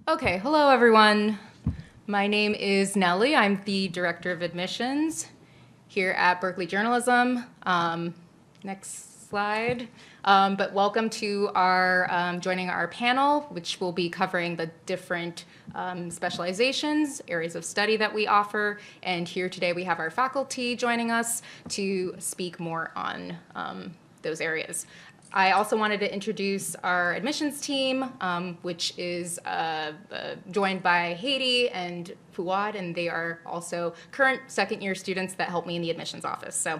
Okay, hello everyone. My name is Nellie. I'm the Director of Admissions here at Berkeley Journalism. Next slide. But welcome to our joining our panel, which will be covering the different specializations, areas of study that we offer. And here today we have our faculty joining us to speak more on those areas. I also wanted to introduce our admissions team, which is joined by Haiti and Fuad, and they are also current second-year students that help me in the admissions office. So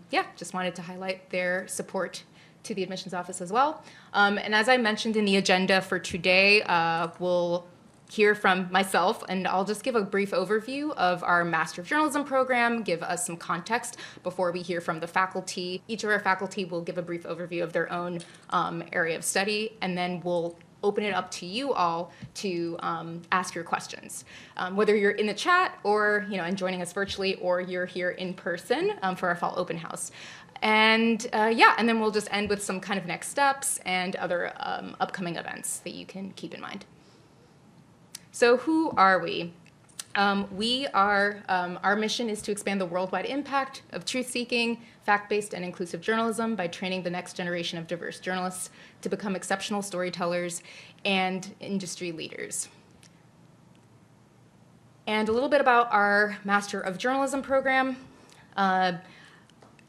yeah, just wanted to highlight their support to the admissions office as well. And as I mentioned in the agenda for today, we'll hear from myself, and I'll just give a brief overview of our Master of Journalism program, give us some context before we hear from the faculty. Each of our faculty will give a brief overview of their own area of study, and then we'll open it up to you all to ask your questions. Whether you're in the chat or and joining us virtually, or you're here in person for our fall open house. And yeah, and then we'll just end with some kind of next steps and other upcoming events that you can keep in mind. So who are we? Our mission is to expand the worldwide impact of truth-seeking, fact-based, and inclusive journalism by training the next generation of diverse journalists to become exceptional storytellers and industry leaders. And a little bit about our Master of Journalism program. At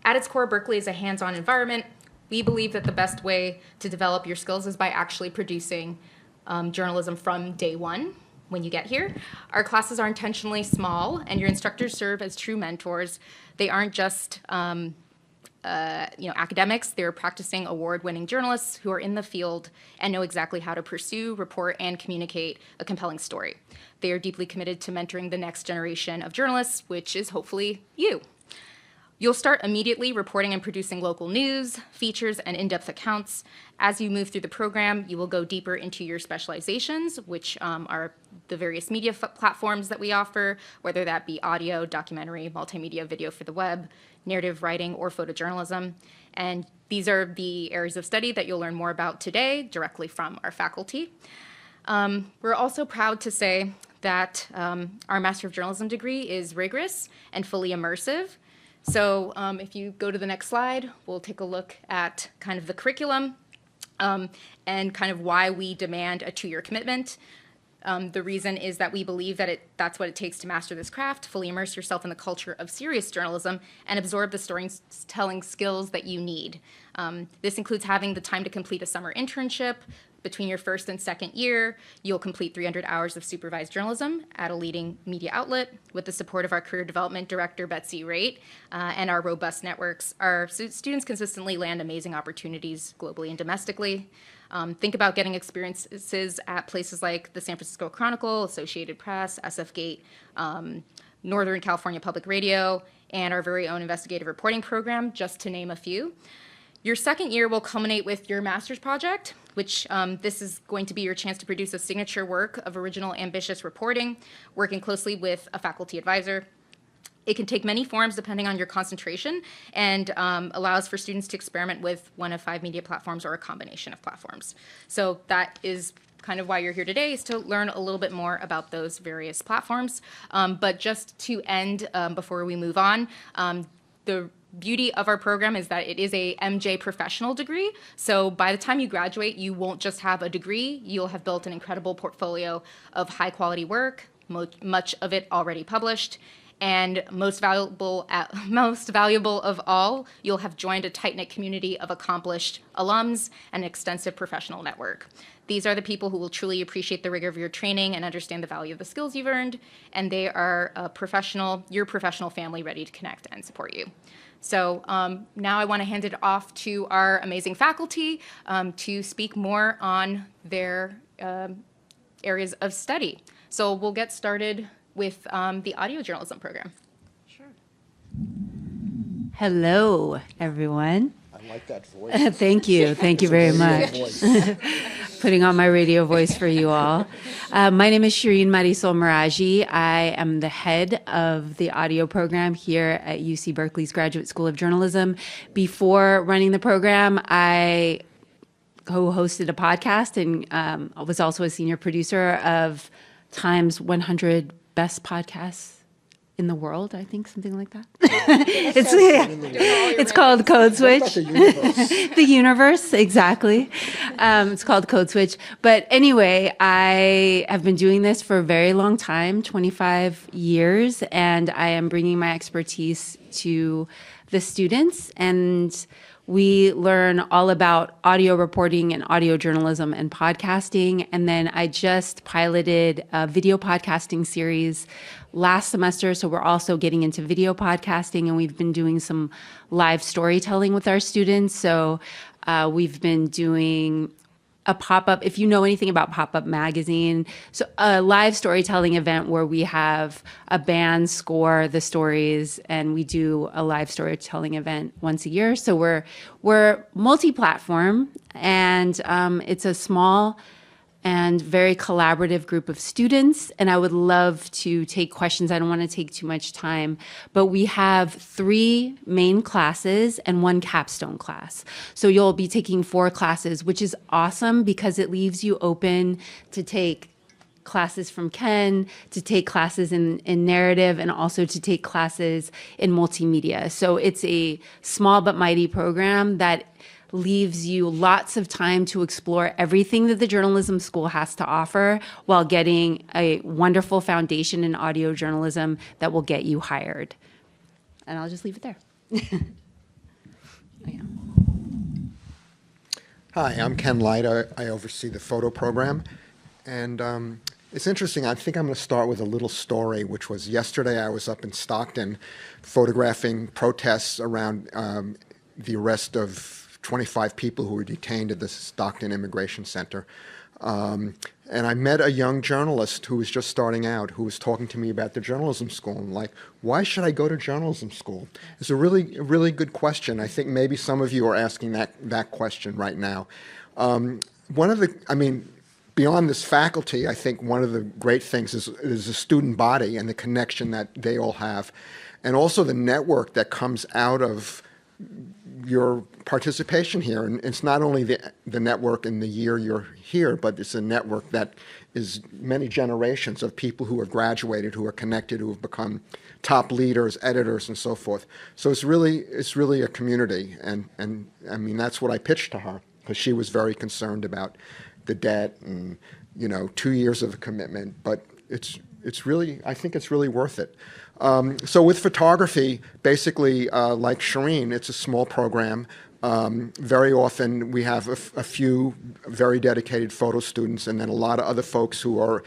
its core, Berkeley is a hands-on environment. We believe that the best way to develop your skills is by actually producing journalism from day one. When you get here. Our classes are intentionally small, and your instructors serve as true mentors. They aren't just academics. They're practicing award-winning journalists who are in the field and know exactly how to pursue, report, and communicate a compelling story. They are deeply committed to mentoring the next generation of journalists, which is hopefully you. You'll start immediately reporting and producing local news, features, and in-depth accounts. As you move through the program, you will go deeper into your specializations, which are the various media platforms that we offer, whether that be audio, documentary, multimedia, video for the web, narrative writing, or photojournalism. And these are the areas of study that you'll learn more about today directly from our faculty. We're also proud to say that our Master of Journalism degree is rigorous and fully immersive. So if you go to the next slide, we'll take a look at kind of the curriculum and kind of why we demand a 2-year commitment. The reason is that we believe that that's what it takes to master this craft, fully immerse yourself in the culture of serious journalism, and absorb the storytelling skills that you need. This includes having the time to complete a summer internship. Between your first and second year, you'll complete 300 hours of supervised journalism at a leading media outlet with the support of our career development director, Betsy Raitt, and our robust networks. Our students consistently land amazing opportunities globally and domestically. Think about getting experiences at places like the San Francisco Chronicle, Associated Press, SF Gate, Northern California Public Radio, and our very own investigative reporting program, just to name a few. Your second year will culminate with your master's project, which this is going to be your chance to produce a signature work of original, ambitious reporting, working closely with a faculty advisor. It can take many forms depending on your concentration, and allows for students to experiment with one of 5 media platforms or a combination of platforms. So that is kind of why you're here today, is to learn a little bit more about those various platforms. But just to end, before we move on, the beauty of our program is that it is a MJ professional degree. So by the time you graduate, you won't just have a degree, you'll have built an incredible portfolio of high quality work, much of it already published. And most valuable of all, you'll have joined a tight-knit community of accomplished alums and an extensive professional network. These are the people who will truly appreciate the rigor of your training and understand the value of the skills you've earned, and they are your professional family ready to connect and support you. So now I want to hand it off to our amazing faculty to speak more on their areas of study. So we'll get started with the audio journalism program. Sure. Hello, everyone. I like that voice. Thank you. Thank you very much. Putting on my radio voice for you all. My name is Shireen Marisol Meraji. I am the head of the audio program here at UC Berkeley's Graduate School of Journalism. Before running the program, I co-hosted a podcast and I was also a senior producer of Time's 100 Best Podcasts in the World, I think, something like that. It's called Code Switch. The universe, exactly. It's called Code Switch. But anyway, I have been doing this for a very long time, 25 years, and I am bringing my expertise to the students, and we learn all about audio reporting and audio journalism and podcasting. And then I just piloted a video podcasting series last semester. So we're also getting into video podcasting, and we've been doing some live storytelling with our students. So we've been doing a pop-up, if you know anything about Pop-Up Magazine, so a live storytelling event where we have a band score the stories, and we do a live storytelling event once a year. So we're multi-platform, and it's a small and very collaborative group of students. And I would love to take questions. I don't want to take too much time, but we have 3 main classes and 1 capstone class. So you'll be taking 4 classes, which is awesome because it leaves you open to take classes from Ken, to take classes in narrative, and also to take classes in multimedia. So it's a small but mighty program that leaves you lots of time to explore everything that the journalism school has to offer while getting a wonderful foundation in audio journalism that will get you hired. And I'll just leave it there. Hi, I'm Ken Light. I oversee the photo program. And it's interesting. I think I'm going to start with a little story, which was yesterday I was up in Stockton photographing protests around the arrest of 25 people who were detained at the Stockton Immigration Center. And I met a young journalist who was just starting out, who was talking to me about the journalism school. And like, why should I go to journalism school? It's a really good question. I think maybe some of you are asking that question right now. Beyond this faculty, I think one of the great things is the student body and the connection that they all have. And also the network that comes out of your participation here. And it's not only the network in the year you're here, but it's a network that is many generations of people who have graduated, who are connected, who have become top leaders, editors, and so forth. So it's really a community. And I mean, that's what I pitched to her, because she was very concerned about the debt and, 2 years of commitment. But I think it's really worth it. So with photography, basically, like Shireen, it's a small program. Very often we have a few very dedicated photo students, and then a lot of other folks who are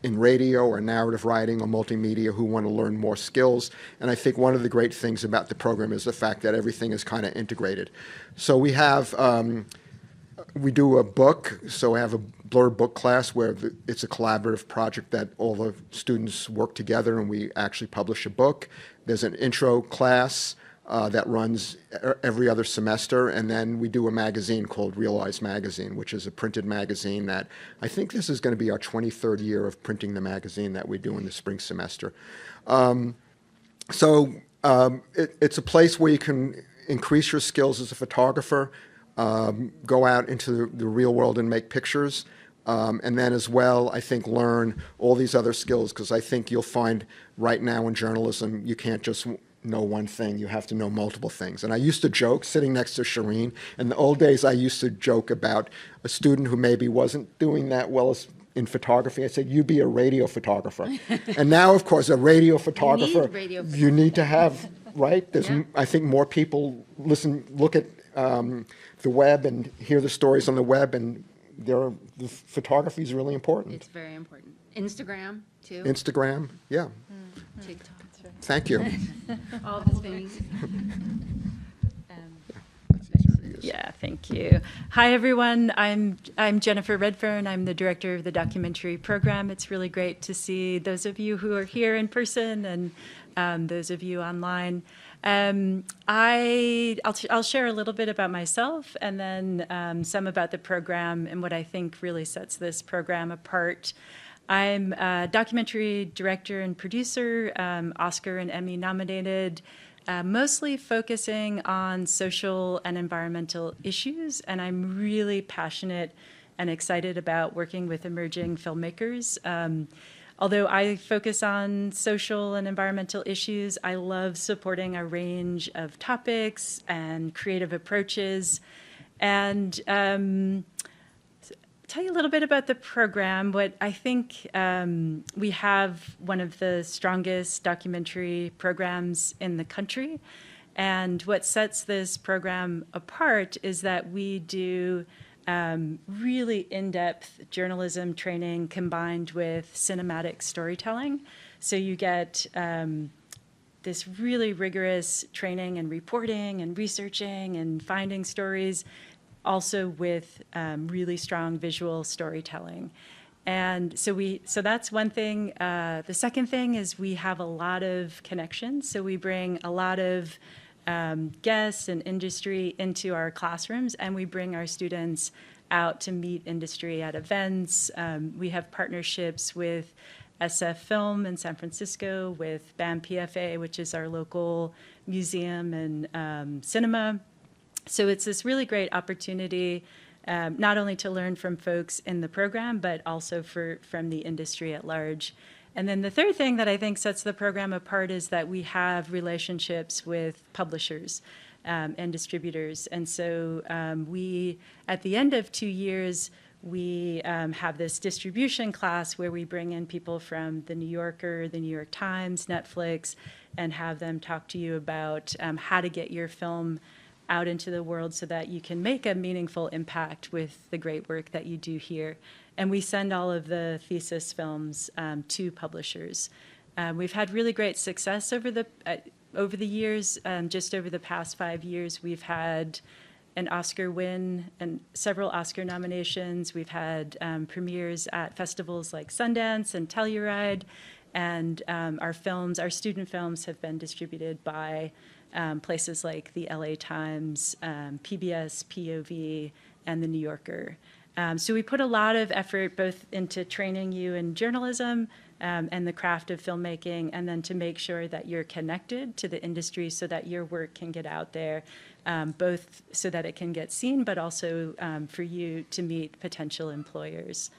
in radio or narrative writing or multimedia who want to learn more skills. And I think one of the great things about the program is the fact that everything is kind of integrated. So we have, we do a book, so we have a blurred book class where it's a collaborative project that all the students work together and we actually publish a book. There's an intro class that runs every other semester, and then we do a magazine called Realize Magazine, which is a printed magazine that I think this is going to be our 23rd year of printing the magazine that we do in the spring semester. It's a place where you can increase your skills as a photographer, go out into the real world and make pictures, and then as well, I think, learn all these other skills, because I think you'll find right now in journalism, you can't just know one thing, you have to know multiple things. And I used to joke, sitting next to Shireen, in the old days I used to joke about a student who maybe wasn't doing that well in photography. I said, you be a radio photographer. And now, of course, a radio photographer, you need to have, right? There's, yeah. I think more people look at the web and hear the stories on the web, and the photography is really important. It's very important. Instagram, too. Instagram, yeah. Mm-hmm. TikTok. Thank you. All the things. Yeah, thank you. Hi, everyone. I'm Jennifer Redfern. I'm the director of the documentary program. It's really great to see those of you who are here in person and those of you online. I'll share a little bit about myself and then some about the program and what I think really sets this program apart. I'm a documentary director and producer, Oscar and Emmy nominated. mostly focusing on social and environmental issues. And I'm really passionate and excited about working with emerging filmmakers. Although I focus on social and environmental issues, I love supporting a range of topics and creative approaches. And tell you a little bit about the program. What I think we have one of the strongest documentary programs in the country. And what sets this program apart is that we do really in-depth journalism training combined with cinematic storytelling. So you get this really rigorous training and reporting and researching and finding stories, also with really strong visual storytelling. And so that's one thing. The second thing is we have a lot of connections. So we bring a lot of guests and industry into our classrooms, and we bring our students out to meet industry at events. We have partnerships with SF Film in San Francisco, with BAM PFA, which is our local museum and cinema. So it's this really great opportunity, not only to learn from folks in the program, but also from the industry at large. And then the third thing that I think sets the program apart is that we have relationships with publishers and distributors. And so we, at the end of 2 years, we have this distribution class where we bring in people from the New Yorker, the New York Times, Netflix, and have them talk to you about how to get your film out into the world so that you can make a meaningful impact with the great work that you do here. And we send all of the thesis films to publishers. We've had really great success over the years. Just over the past 5 years, we've had an Oscar win and several Oscar nominations. We've had premieres at festivals like Sundance and Telluride. And our student films have been distributed by places like the LA Times, PBS, POV, and the New Yorker. So we put a lot of effort both into training you in journalism and the craft of filmmaking, and then to make sure that you're connected to the industry so that your work can get out there, both so that it can get seen, but also for you to meet potential employers.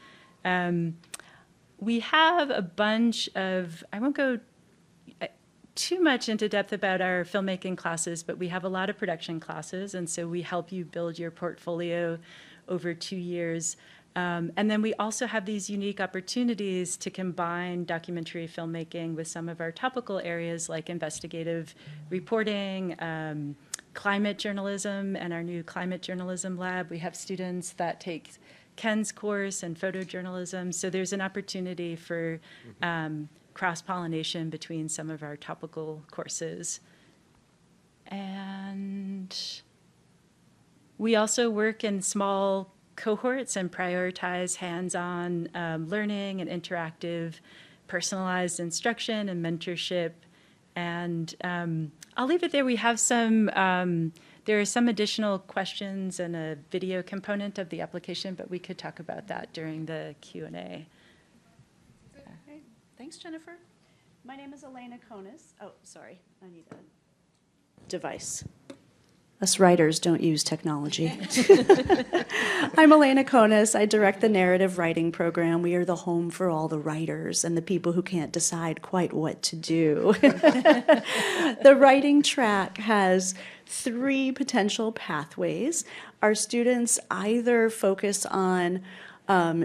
We have a bunch of, I won't go too much into depth about our filmmaking classes, but we have a lot of production classes, and so we help you build your portfolio over 2 years. And then we also have these unique opportunities to combine documentary filmmaking with some of our topical areas like investigative reporting, climate journalism, and our new climate journalism lab. We have students that take Ken's course in photojournalism, so there's an opportunity for cross-pollination between some of our topical courses. And we also work in small cohorts and prioritize hands-on learning and interactive personalized instruction and mentorship. And I'll leave it there. We have there are some additional questions and a video component of the application, but we could talk about that during the Q&A. Okay. Thanks, Jennifer. My name is Elena Konis. Oh, sorry, I need a device. Us writers don't use technology. I'm Elena Konis. I direct the narrative writing program. We are the home for all the writers and the people who can't decide quite what to do. The writing track has 3 potential pathways. Our students either focus on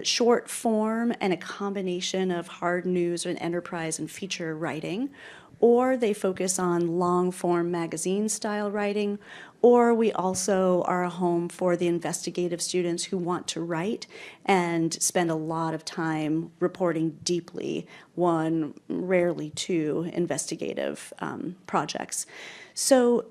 short form and a combination of hard news and enterprise and feature writing, or they focus on long form magazine style writing, or we also are a home for the investigative students who want to write and spend a lot of time reporting deeply, 1, rarely 2 investigative projects. So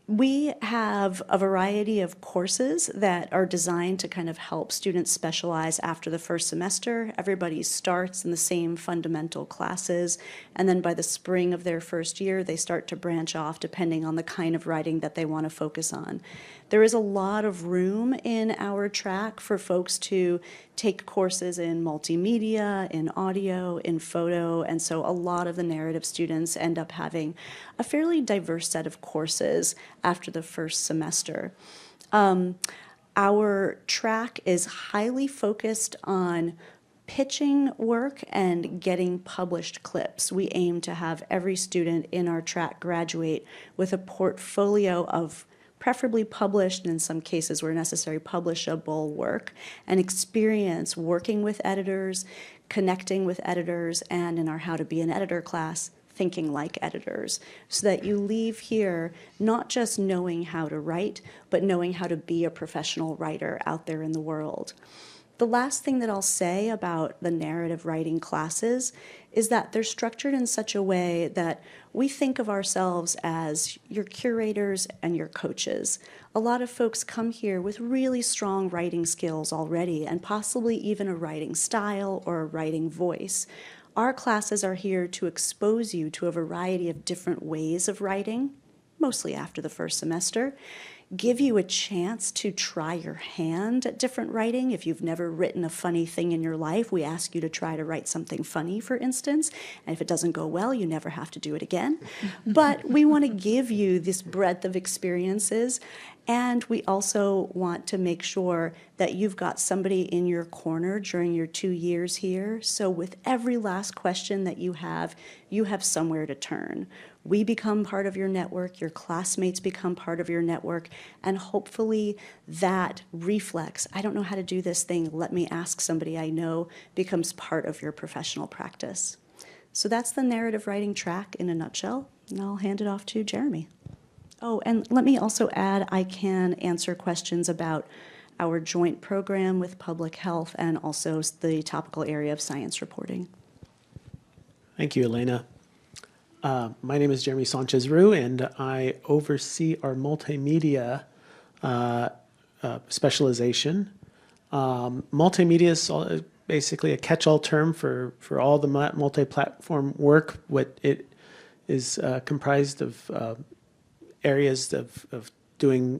We have a variety of courses that are designed to kind of help students specialize after the first semester. Everybody starts in the same fundamental classes, and then by the spring of their first year, they start to branch off depending on the kind of writing that they want to focus on. There is a lot of room in our track for folks to take courses in multimedia, in audio, in photo, and so a lot of the narrative students end up having a fairly diverse set of courses after the first semester. Our track is highly focused on pitching work and getting published clips. We aim to have every student in our track graduate with a portfolio of preferably published, and in some cases where necessary, publishable work, and experience working with editors, connecting with editors, and in our How to Be an Editor class, thinking like editors, so that you leave here not just knowing how to write, but knowing how to be a professional writer out there in the world. The last thing that I'll say about the narrative writing classes is that they're structured in such a way that we think of ourselves as your curators and your coaches. A lot of folks come here with really strong writing skills already, and possibly even a writing style or a writing voice. Our classes are here to expose you to a variety of different ways of writing, mostly after the first semester, give you a chance to try your hand at different writing. If you've never written a funny thing in your life, we ask you to try to write something funny, for instance. And if it doesn't go well, you never have to do it again. But we want to give you this breadth of experiences. And we also want to make sure that you've got somebody in your corner during your 2 years here. So with every last question that you have somewhere to turn. We become part of your network, your classmates become part of your network, and hopefully that reflex, I don't know how to do this thing, let me ask somebody I know, becomes part of your professional practice. So that's the narrative writing track in a nutshell, and I'll hand it off to Jeremy. Oh, and let me also add, I can answer questions about our joint program with public health and also the topical area of science reporting. Thank you, Elena. My name is Jeremy Sanchez-Rue, and I oversee our multimedia specialization. Multimedia is basically a catch-all term for all the multi-platform work. What it is comprised of areas of doing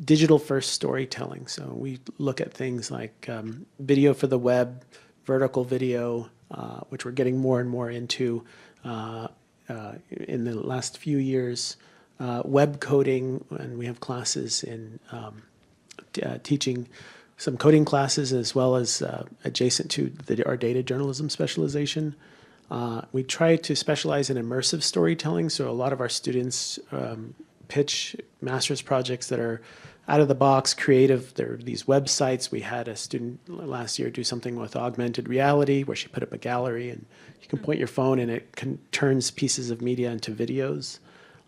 digital-first storytelling. So we look at things like video for the web, vertical video, which we're getting more and more into in the last few years, web coding, and we have classes in teaching some coding classes as well as adjacent to our data journalism specialization. We try to specialize in immersive storytelling, so a lot of our students pitch master's projects that are out of the box, creative. There are these websites. We had a student last year do something with augmented reality where she put up a gallery and you can point your phone and it turns pieces of media into videos.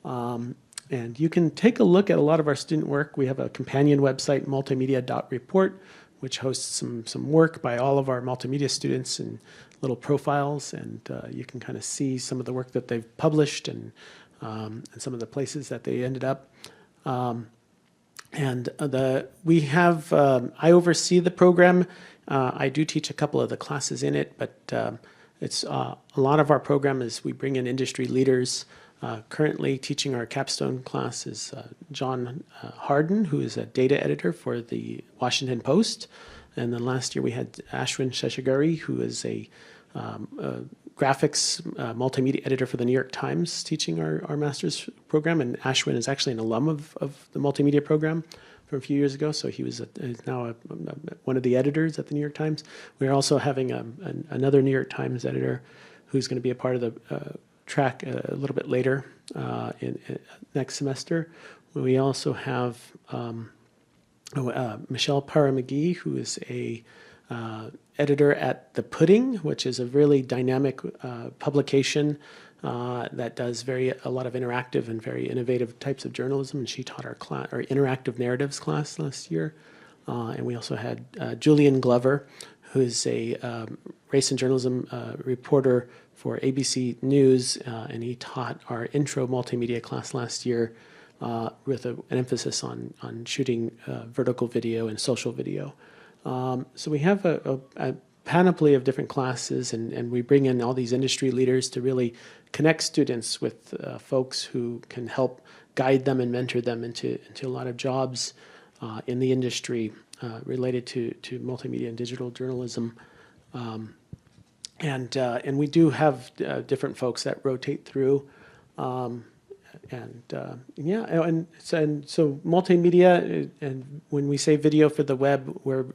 And you can take a look at a lot of our student work. We have a companion website, multimedia.report, which hosts some work by all of our multimedia students and little profiles, and you can kind of see some of the work that they've published and some of the places that they ended up. We have, I oversee the program. I do teach a couple of the classes in it, but it's a lot of our program is we bring in industry leaders. Currently teaching our capstone class is John Harden, who is a data editor for the Washington Post. And then last year we had Ashwin Sheshaguri, who is a graphics multimedia editor for the New York Times, teaching our master's program. And Ashwin is actually an alum of the multimedia program from a few years ago, so he was now one of the editors at the New York Times. We're also having another New York Times editor who's going to be a part of the track a little bit later in next semester. We also have Michelle Parra-McGee, who is a editor at The Pudding, which is a really dynamic publication that does a lot of interactive and very innovative types of journalism. And she taught our interactive narratives class last year. And we also had Julian Glover, who is a race and journalism reporter for ABC News, and he taught our intro multimedia class last year. with an emphasis on shooting vertical video and social video. So we have a panoply of different classes, and we bring in all these industry leaders to really connect students with folks who can help guide them and mentor them into a lot of jobs in the industry related to multimedia and digital journalism. And we do have different folks that rotate through. And so multimedia, and when we say video for the web, we're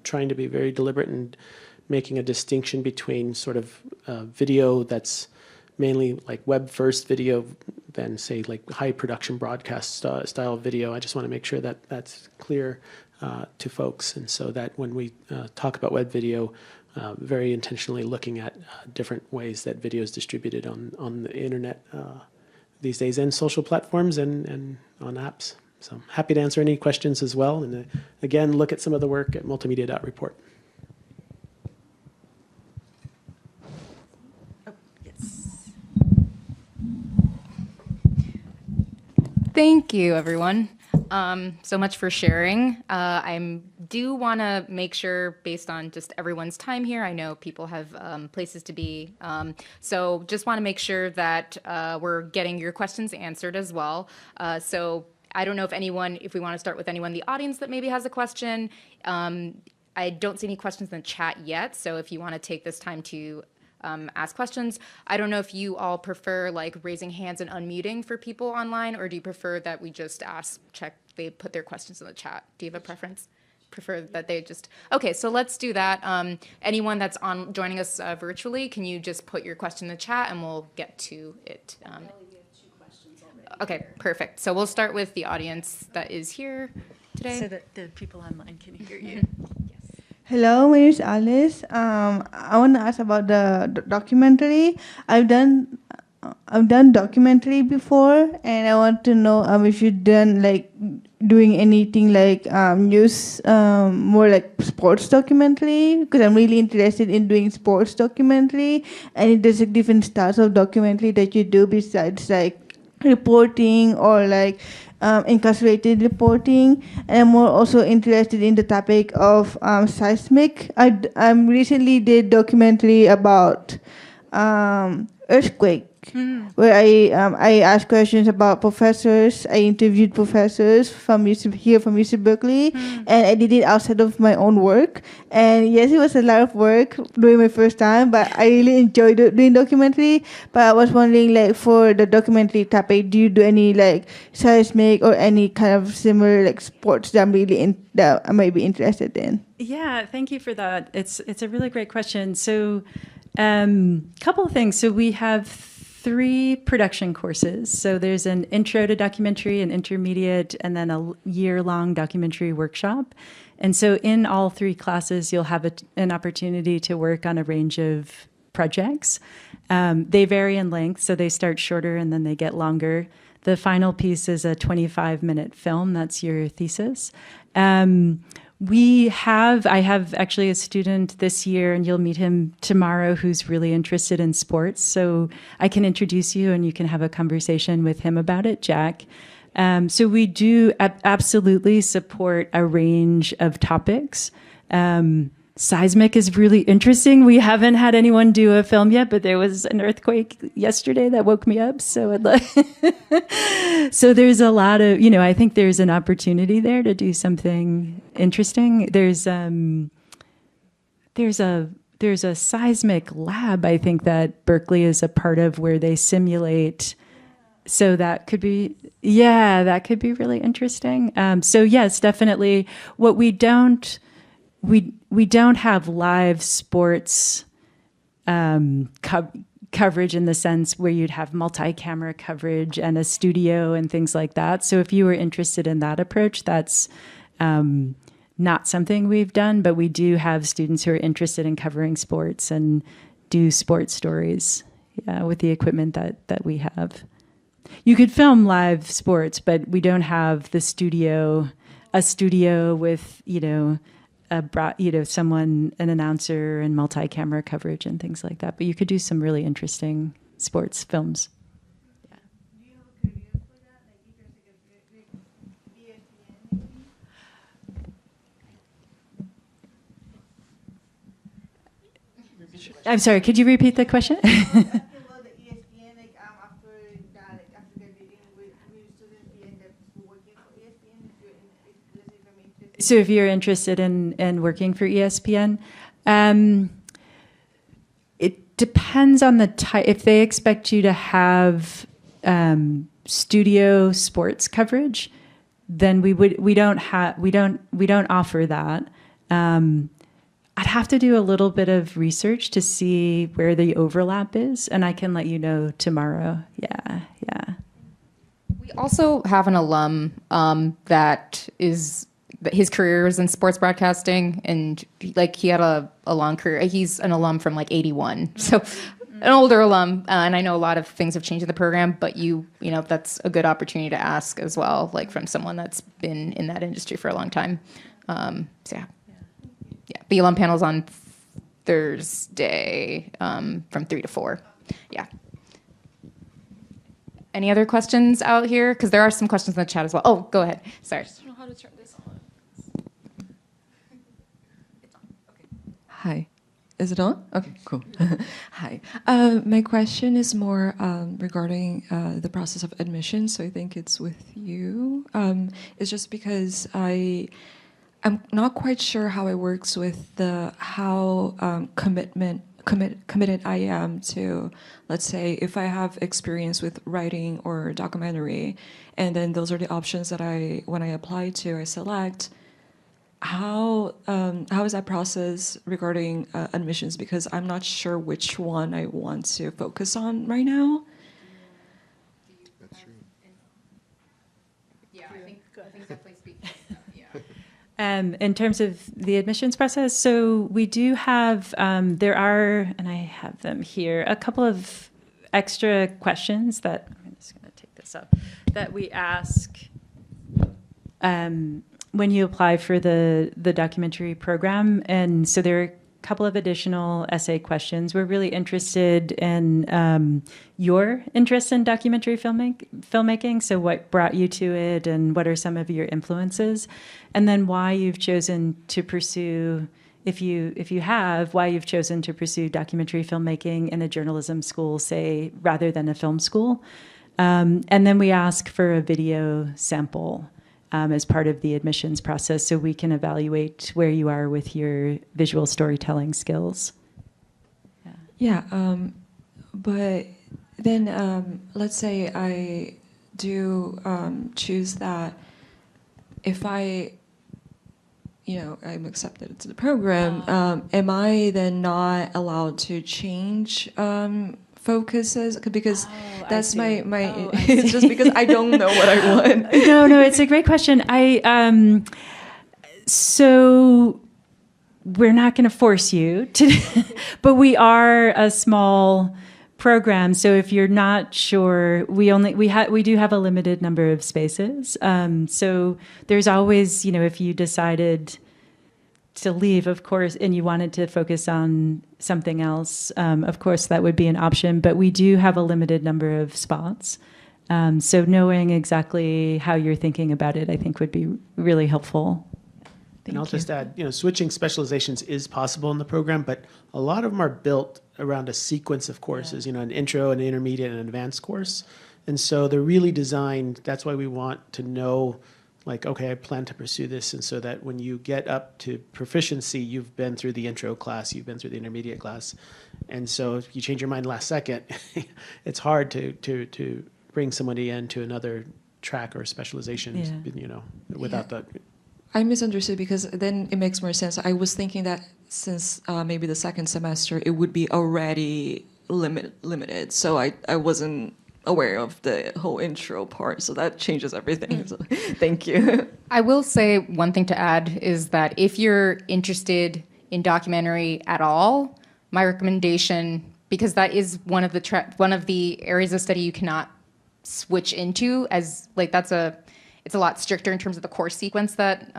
trying to be very deliberate in making a distinction between sort of video that's mainly like web first video than say like high production broadcast style video. I just want to make sure that that's clear to folks, and so that when we talk about web video, very intentionally looking at different ways that video is distributed on the internet these days, and social platforms and on apps. So happy to answer any questions as well. And again, look at some of the work at multimedia.report. Thank you, everyone, so much for sharing. I do want to make sure, based on just everyone's time here, I know people have places to be, so just want to make sure that we're getting your questions answered as well. So I don't know if we want to start with anyone in the audience that maybe has a question. I don't see any questions in the chat yet, so if you want to take this time to ask questions. I don't know if you all prefer like raising hands and unmuting for people online, or do you prefer that we just they put their questions in the chat? Do you have a preference? Prefer that they just, okay, so let's do that. Anyone that's joining us virtually, can you just put your question in the chat and we'll get to it. Okay, perfect. So we'll start with the audience that is here today. So that the people online can hear you. Hello, my name is Alice. I want to ask about the documentary. I've done documentary before, and I want to know if you've done like doing anything like news, more like sports documentary, because I'm really interested in doing sports documentary, and there's like different styles of documentary that you do besides like reporting or like incarcerated reporting. And I'm more also interested in the topic of seismic. I recently did documentary about earthquake, where I asked questions about professors. I interviewed professors from UC Berkeley, and I did it outside of my own work. And yes, it was a lot of work doing my first time, but I really enjoyed doing documentary. But I was wondering, like, for the documentary topic, do you do any like seismic or any kind of similar like sports that that I might be interested in? Yeah, thank you for that. It's a really great question. So, couple of things. So we have 3 production courses. So there's an intro to documentary, an intermediate, and then a year-long documentary workshop. And so in all 3 classes, you'll have an opportunity to work on a range of projects. They vary in length, so they start shorter and then they get longer. The final piece is a 25-minute film. That's your thesis. I have actually a student this year, and you'll meet him tomorrow, who's really interested in sports. So I can introduce you and you can have a conversation with him about it, Jack. So we do absolutely support a range of topics. Seismic is really interesting. We haven't had anyone do a film yet, but there was an earthquake yesterday that woke me up. So so there's a lot of, I think there's an opportunity there to do something interesting. There's a seismic lab, I think, that Berkeley is a part of, where they simulate. So that could be really interesting. So yes, definitely. What we don't have live sports coverage in the sense where you'd have multi-camera coverage and a studio and things like that. So if you were interested in that approach, that's not something we've done, but we do have students who are interested in covering sports and do sports stories with the equipment that we have. You could film live sports, but we don't have a studio with, someone, an announcer and multi-camera coverage and things like that. But you could do some really interesting sports films. Yeah. Do you have a career for that? Like, if there's a I'm sorry, could you repeat the question? So if you're interested in working for ESPN, it depends on the type. If they expect you to have studio sports coverage, then we don't offer that. I'd have to do a little bit of research to see where the overlap is, and I can let you know tomorrow. Yeah. We also have an alum that his career is in sports broadcasting, and he had a long career. He's an alum from 81, so an older alum. And I know a lot of things have changed in the program, but you know that's a good opportunity to ask as well, from someone that's been in that industry for a long time. So yeah. The alum panel's on Thursday from 3 to 4. Yeah. Any other questions out here? Because there are some questions in the chat as well. Oh, go ahead. Sorry. I just don't know how to turn this on. It's on. Okay. Hi. Is it on? Okay, cool. Hi. My question is more regarding the process of admission, so I think it's with you. It's just because I'm not quite sure how it works with how committed I am to, let's say, if I have experience with writing or documentary, and then those are the options that when I apply to, I select. How is that process regarding admissions? Because I'm not sure which one I want to focus on right now. That's true. Yeah, I think definitely speak. In terms of the admissions process, so we do have, there are, and I have them here, a couple of extra questions that, I'm just going to take this up, that we ask when you apply for the documentary program. And so there are a couple of additional essay questions. We're really interested in your interest in documentary filmmaking. So what brought you to it, and what are some of your influences? And then why you've chosen to pursue, if you have, why you've chosen to pursue documentary filmmaking in a journalism school, say, rather than a film school. And then we ask for a video sample as part of the admissions process, so we can evaluate where you are with your visual storytelling skills. Yeah, but then let's say I do choose that. If I'm accepted into the program, am I then not allowed to change focuses? Because that's my it's just because I don't know what I want. No, it's a great question. So we're not going to force you to, but we are a small program. So if you're not sure, we do have a limited number of spaces. So there's always, if you decided to leave, of course, and you wanted to focus on something else, of course, that would be an option. But we do have a limited number of spots. So knowing exactly how you're thinking about it, I think, would be really helpful. And I'll just add, switching specializations is possible in the program, but a lot of them are built around a sequence of courses, an intro, an intermediate, and an advanced course. And so they're really designed, that's why we want to know, okay, I plan to pursue this, and so that when you get up to proficiency, you've been through the intro class, you've been through the intermediate class. And so if you change your mind last second, it's hard to bring somebody into another track or specialization, without that. I misunderstood, because then it makes more sense. I was thinking that since maybe the second semester, it would be already limited. So I wasn't aware of the whole intro part. So that changes everything. So, thank you. I will say one thing to add is that if you're interested in documentary at all, my recommendation, because that is one of the areas of study you cannot switch into, as it's a lot stricter in terms of the course sequence that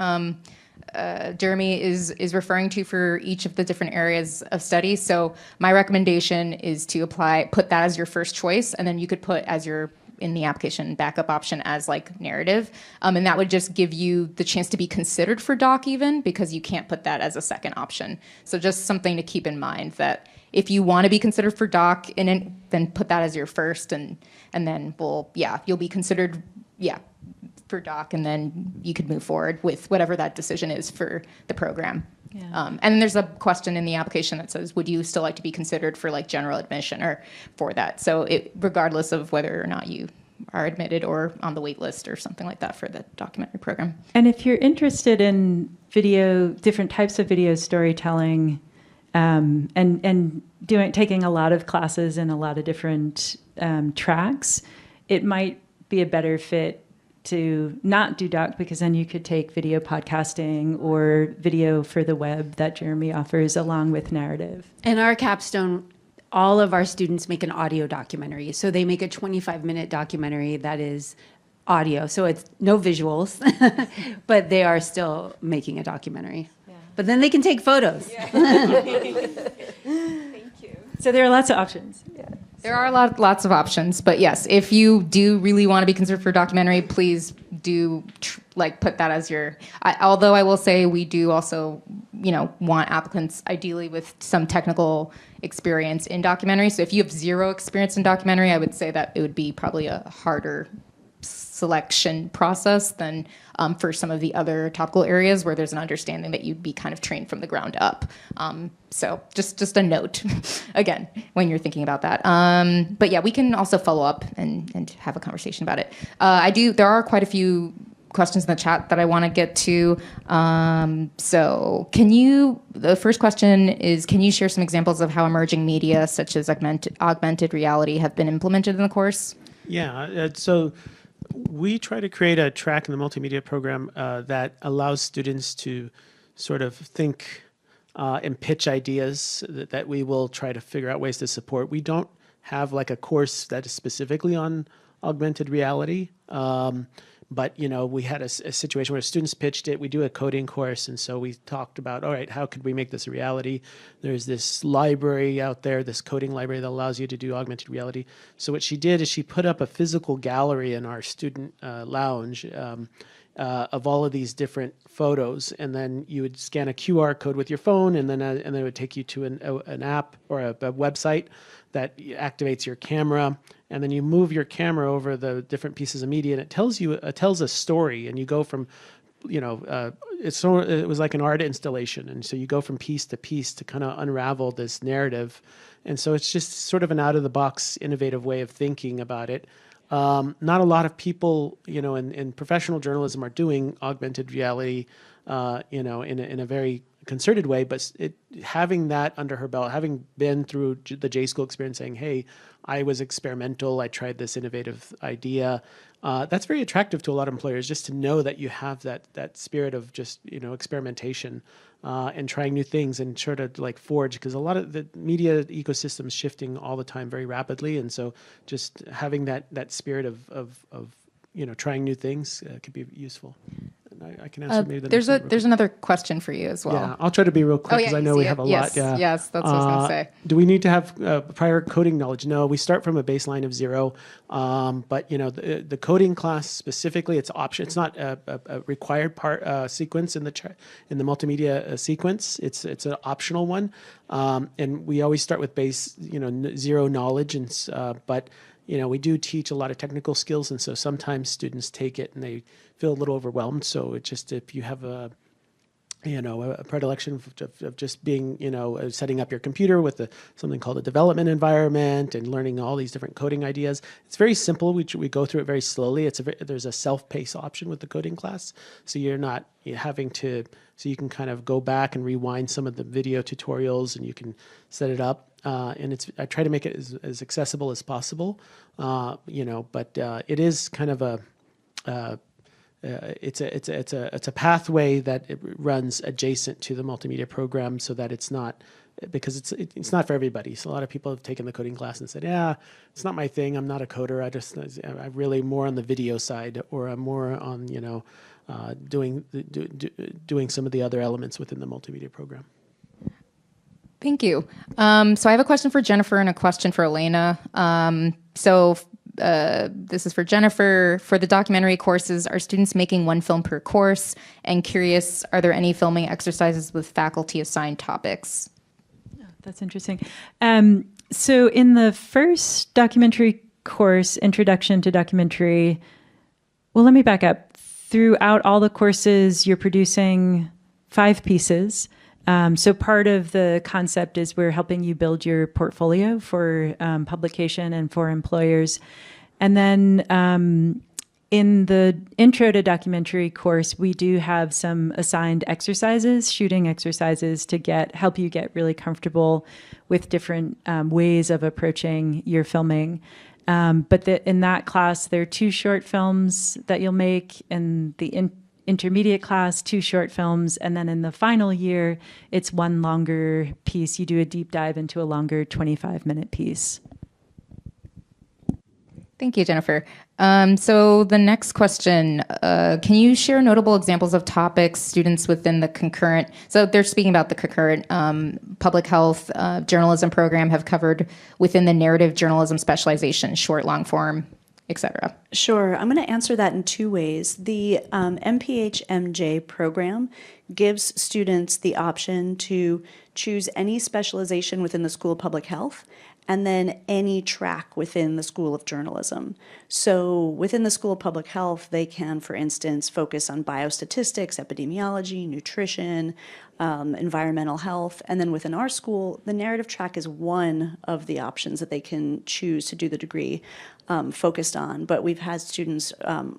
Jeremy is referring to for each of the different areas of study. So my recommendation is to put that as your first choice, and then you could put as your in the application backup option as like narrative. And that would just give you the chance to be considered for doc even, because you can't put that as a second option. So just something to keep in mind, that if you want to be considered for doc, then put that as your first, and then you'll be considered, for doc, and then you could move forward with whatever that decision is for the program. And then there's a question in the application that says, would you still like to be considered for like general admission or for that? So regardless of whether or not you are admitted or on the wait list or something like that for the documentary program. And if you're interested in different types of video storytelling, and taking a lot of classes in a lot of different tracks, it might be a better fit to not do doc, because then you could take video podcasting or video for the web that Jeremy offers along with narrative. In our capstone, all of our students make an audio documentary. So they make a 25-minute documentary that is audio. So it's no visuals, but they are still making a documentary. Yeah. But then they can take photos. Yeah. Thank you. So there are lots of options. Yeah. There are lots of options, but yes, if you do really want to be considered for documentary, please do put that as your. Although I will say we do also, want applicants ideally with some technical experience in documentary. So if you have zero experience in documentary, I would say that it would be probably a harder selection process than for some of the other topical areas where there's an understanding that you'd be kind of trained from the ground up. So just a note, again, when you're thinking about that. But yeah, we can also follow up and have a conversation about it. There are quite a few questions in the chat that I want to get to. So the first question is, can you share some examples of how emerging media such as augmented reality have been implemented in the course? Yeah, so we try to create a track in the multimedia program that allows students to sort of think and pitch ideas that we will try to figure out ways to support. We don't have like a course that is specifically on augmented reality. But, we had a situation where students pitched it. We do a coding course. And so we talked about, all right, how could we make this a reality? There's this library out there, this coding library that allows you to do augmented reality. So what she did is she put up a physical gallery in our student lounge of all of these different photos. And then you would scan a QR code with your phone, and then it would take you to an app or a website that activates your camera, and then you move your camera over the different pieces of media, and it tells a story, and you go from, it was like an art installation, and so you go from piece to piece to kind of unravel this narrative, and so it's just sort of an out-of-the-box, innovative way of thinking about it. Not a lot of people, in professional journalism are doing augmented reality, in a very concerted way, but having that under her belt, having been through the J School experience, saying, hey, I was experimental, I tried this innovative idea, that's very attractive to a lot of employers, just to know that you have that spirit of just, experimentation and trying new things and sort of like forge, because a lot of the media ecosystem is shifting all the time very rapidly. And so just having that spirit of trying new things could be useful. I can answer maybe the next one. There's another question for you as well. Yeah, I'll try to be real quick because I know we have a lot. Yeah. Yes, that's what I was going to say. Do we need to have prior coding knowledge? No, we start from a baseline of 0. But the coding class specifically, it's option. It's not a required part sequence in the multimedia sequence. It's an optional one, and we always start with base 0 knowledge, but we do teach a lot of technical skills, and so sometimes students take it and they feel a little overwhelmed. So it's just, if you have a predilection of just being, setting up your computer with something called a development environment and learning all these different coding ideas, it's very simple. We go through it very slowly. There's a self-pace option with the coding class, so you're not having to. So you can kind of go back and rewind some of the video tutorials, and you can set it up. And I try to make it as accessible as possible, but it is kind of it's a pathway that it runs adjacent to the multimedia program, so that it's not, because it's not for everybody. So a lot of people have taken the coding class and said, yeah, it's not my thing. I'm not a coder. I'm really more on the video side, or I'm more on doing some of the other elements within the multimedia program. Thank you. So I have a question for Jennifer and a question for Elena. So this is for Jennifer. For the documentary courses, are students making one film per course? And curious, are there any filming exercises with faculty assigned topics? That's interesting. So in the first documentary course, Introduction to Documentary, well, let me back up. Throughout all the courses, you're producing 5 pieces. So part of the concept is we're helping you build your portfolio for publication and for employers. And then in the Intro to Documentary course, we do have some assigned exercises, shooting exercises to help you get really comfortable with different ways of approaching your filming. But in that class, there are 2 short films that you'll make. In the intermediate class, 2 short films. And then in the final year, it's 1 longer piece. You do a deep dive into a longer 25-minute piece. Thank you, Jennifer. So the next question, can you share notable examples of topics students within the concurrent, so they're speaking about the concurrent public health journalism program have covered within the narrative journalism specialization, short, long form, etc. Sure. I'm going to answer that in 2 ways. The MPH-MJ program gives students the option to choose any specialization within the School of Public Health and then any track within the School of Journalism. So within the School of Public Health, they can, for instance, focus on biostatistics, epidemiology, nutrition, environmental health. And then within our school, the narrative track is one of the options that they can choose to do the degree focused on. But we've had students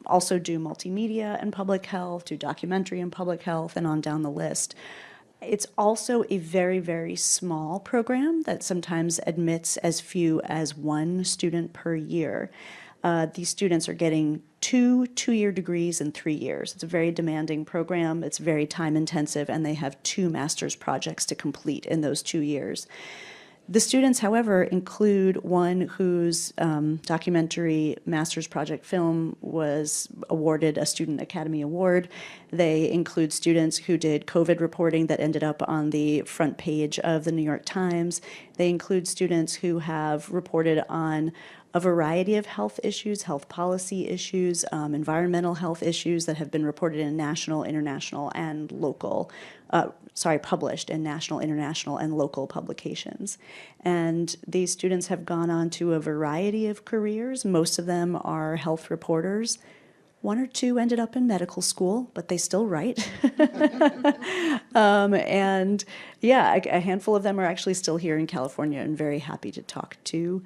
also do multimedia and public health, do documentary and public health, and on down the list. It's also a very, very small program that sometimes admits as few as 1 student per year. These students are getting 2 two-year degrees in 3 years. It's a very demanding program. It's very time-intensive, and they have 2 master's projects to complete in those 2 years. The students, however, include one whose documentary master's project film was awarded a Student Academy Award. They include students who did COVID reporting that ended up on the front page of the New York Times. They include students who have reported on a variety of health issues, health policy issues, environmental health issues that have been reported in national, international, and local, published in national, international, and local publications. And these students have gone on to a variety of careers. Most of them are health reporters. 1 or 2 ended up in medical school, but they still write. And yeah, a handful of them are actually still here in California and very happy to talk to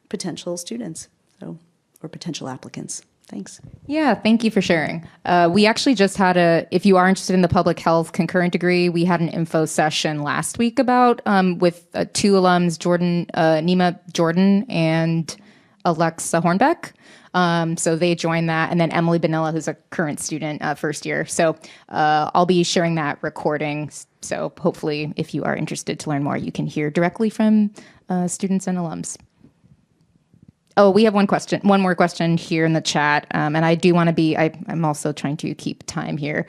potential students, or potential applicants. Thanks. Yeah, thank you for sharing. We actually just had if you are interested in the public health concurrent degree, we had an info session last week about, with 2 alums, Nima Jordan and Alexa Hornbeck. So they joined that, and then Emily Benilla, who's a current student, first year. So I'll be sharing that recording. So hopefully, if you are interested to learn more, you can hear directly from students and alums. Oh, we have one more question here in the chat, and I do want to I'm also trying to keep time here.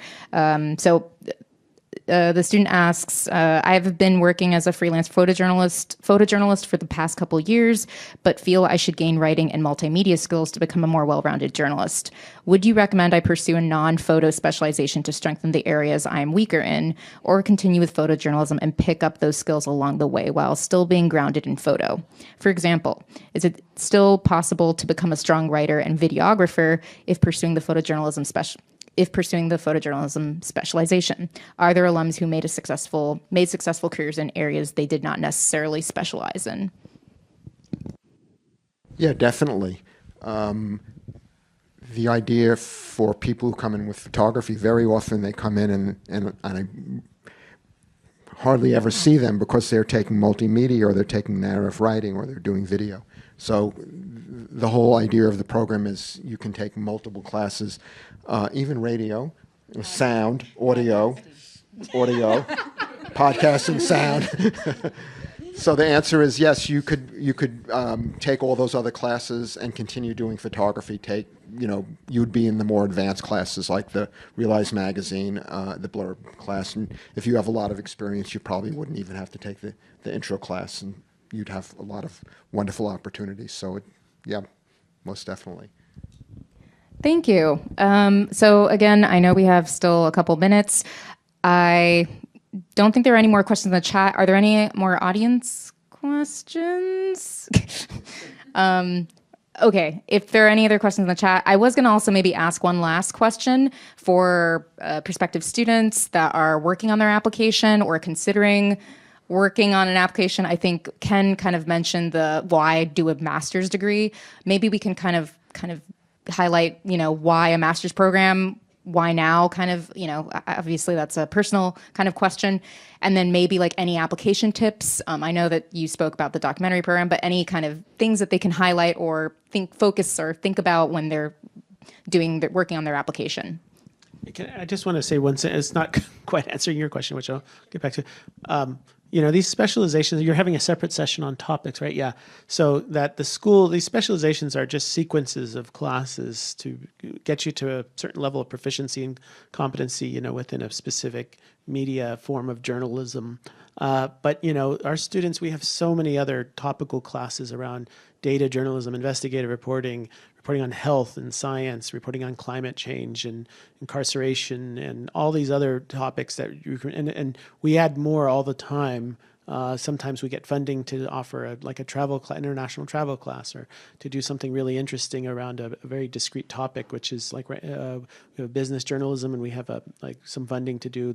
The student asks, I've been working as a freelance photojournalist for the past couple years, but feel I should gain writing and multimedia skills to become a more well-rounded journalist. Would you recommend I pursue a non-photo specialization to strengthen the areas I am weaker in, or continue with photojournalism and pick up those skills along the way while still being grounded in photo? For example, is it still possible to become a strong writer and videographer if pursuing the photojournalism specialization? Are there alums who made successful careers in areas they did not necessarily specialize in? Yeah, definitely. The idea for people who come in with photography, very often they come in and I hardly ever see them because they're taking multimedia or they're taking narrative writing or they're doing video. So the whole idea of the program is you can take multiple classes, even radio, sound, audio, podcasting, sound. So the answer is yes, you could take all those other classes and continue doing photography. You'd be in the more advanced classes like the Realize magazine, the Blurb class. And if you have a lot of experience, you probably wouldn't even have to take the intro class, and you'd have a lot of wonderful opportunities. So yeah, most definitely. Thank you. So again, I know we have still a couple minutes. I don't think there are any more questions in the chat. Are there any more audience questions? Okay, if there are any other questions in the chat, I was going to also maybe ask one last question for prospective students that are working on their application or considering working on an application. I think Ken kind of mentioned the why do a master's degree. Maybe we can kind of highlight, why a master's program, why now, obviously that's a personal kind of question. And then maybe like any application tips. I know that you spoke about the documentary program, but any kind of things that they can highlight or think about when they're working on their application. I just want to say one thing. It's not quite answering your question, which I'll get back to. These specializations, you're having a separate session on topics, right? Yeah. So that these specializations are just sequences of classes to get you to a certain level of proficiency and competency, within a specific media form of journalism. But our students, we have so many other topical classes around data journalism, investigative reporting on health and science, reporting on climate change and incarceration, and all these other topics that and we add more all the time. Sometimes we get funding to offer a international travel class, or to do something really interesting around a very discrete topic, which is like we have business journalism, and we have some funding to do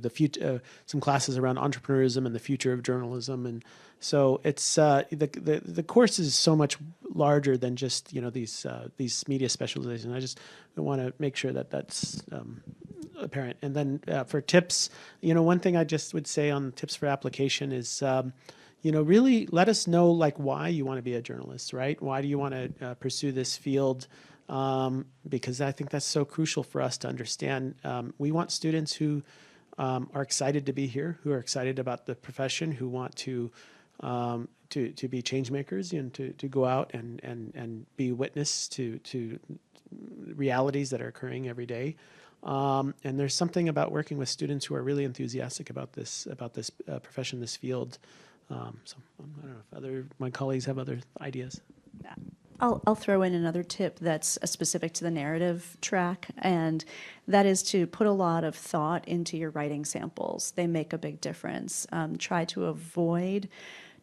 some classes around entrepreneurism and the future of journalism. And so it's the course is so much larger than just these media specializations. I just want to make sure that that's apparent. And then for tips, one thing I just would say on tips for application is, really let us know why you want to be a journalist, right? Why do you want to pursue this field? Because I think that's so crucial for us to understand. We want students who are excited to be here, who are excited about the profession, who want to be change makers, to go out and be witness to realities that are occurring every day. And there's something about working with students who are really enthusiastic about this profession, this field. So I don't know if my colleagues have other ideas. I'll throw in another tip that's specific to the narrative track, and that is to put a lot of thought into your writing samples. They make a big difference. Try to avoid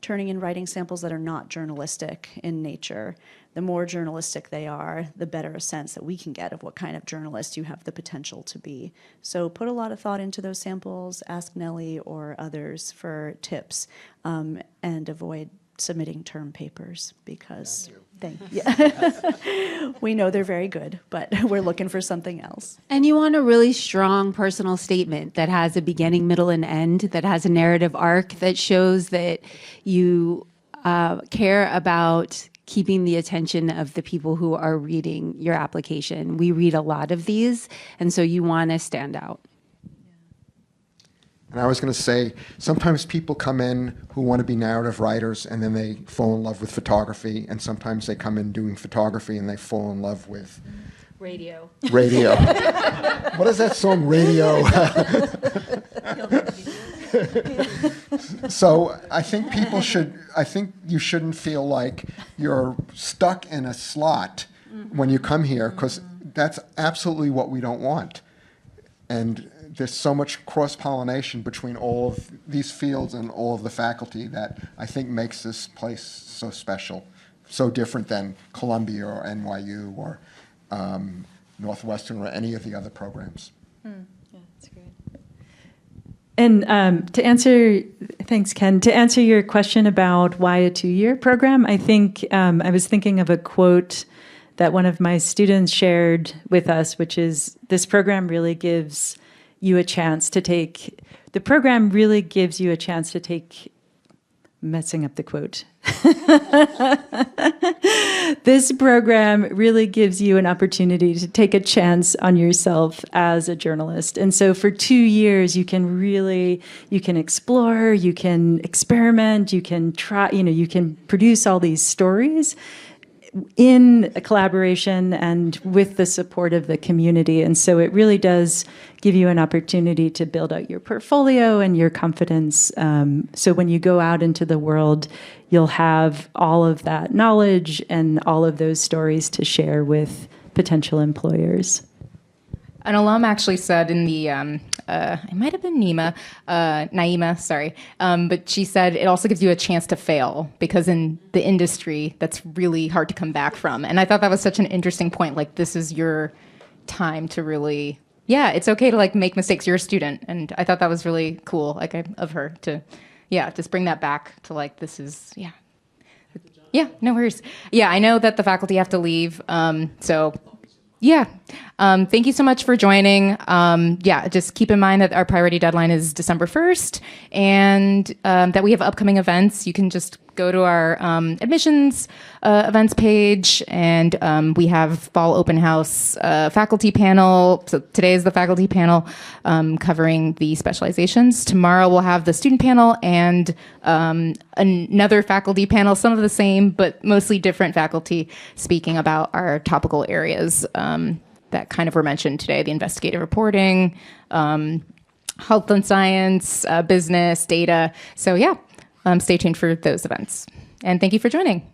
turning in writing samples that are not journalistic in nature. The more journalistic they are, the better a sense that we can get of what kind of journalist you have the potential to be. So put a lot of thought into those samples, ask Nellie or others for tips, and avoid submitting term papers, because we know they're very good, but we're looking for something else. And you want a really strong personal statement that has a beginning, middle, and end, that has a narrative arc that shows that you care about keeping the attention of the people who are reading your application. We read a lot of these, and so you want to stand out. And I was going to say, sometimes people come in who want to be narrative writers, and then they fall in love with photography, and sometimes they come in doing photography and they fall in love with Radio. What is that song, Radio? So I think you shouldn't feel like you're stuck in a slot when you come here, because that's absolutely what we don't want. And there's so much cross-pollination between all of these fields and all of the faculty that I think makes this place so special, so different than Columbia or NYU or Northwestern or any of the other programs. Yeah, that's great. And thanks, Ken. To answer your question about why a 2-year program, I think I was thinking of a quote that one of my students shared with us, which is, this program really gives you a chance to take, messing up the quote. This program really gives you an opportunity to take a chance on yourself as a journalist. And so for 2 years, you can explore, you can experiment, you can try, you can produce all these stories in a collaboration and with the support of the community. And so it really does give you an opportunity to build out your portfolio and your confidence. So when you go out into the world, you'll have all of that knowledge and all of those stories to share with potential employers. An alum actually said in the, it might have been Naima, sorry, but she said it also gives you a chance to fail, because in the industry, that's really hard to come back from. And I thought that was such an interesting point. Like, this is your time to really, yeah, it's okay to like make mistakes. You're a student. And I thought that was really cool, like of her to, yeah, just bring that back to like, this is, yeah. Yeah, no worries. Yeah, I know that the faculty have to leave, so yeah. Thank you so much for joining. Yeah, just keep in mind that our priority deadline is December 1st, and that we have upcoming events. You can just go to our admissions events page, and we have fall open house faculty panel. So today is the faculty panel covering the specializations. Tomorrow we'll have the student panel and another faculty panel, some of the same, but mostly different faculty speaking about our topical areas that kind of were mentioned today: the investigative reporting, health and science, business, data. So yeah, stay tuned for those events. And thank you for joining.